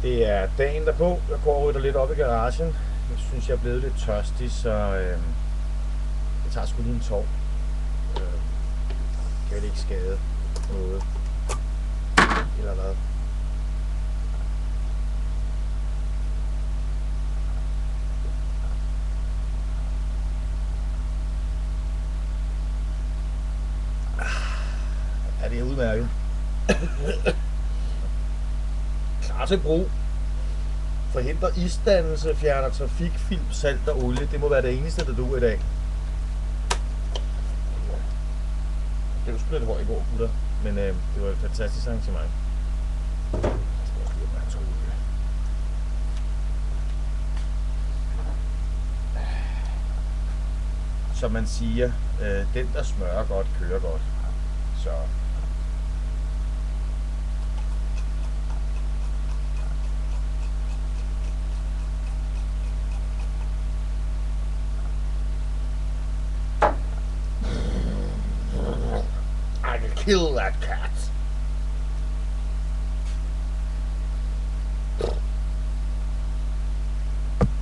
Det er dagen derpå. Jeg går og rydder lidt op i garagen. Jeg synes, jeg er blevet lidt tørstig, så jeg tager sgu lige en tår. Kan vel ikke skade noget. Eller hvad? Ja, det er udmærket. Klar til brug. Forhindrer isdannelse, fjerner trafikfilm, salt og olie. Det må være det eneste, der duer i dag. Det var sgu lidt hårdt i går, gutter. Men det var et fantastisk arrangement. Som man siger, den der smører godt, kører godt. Så I can kill that cat.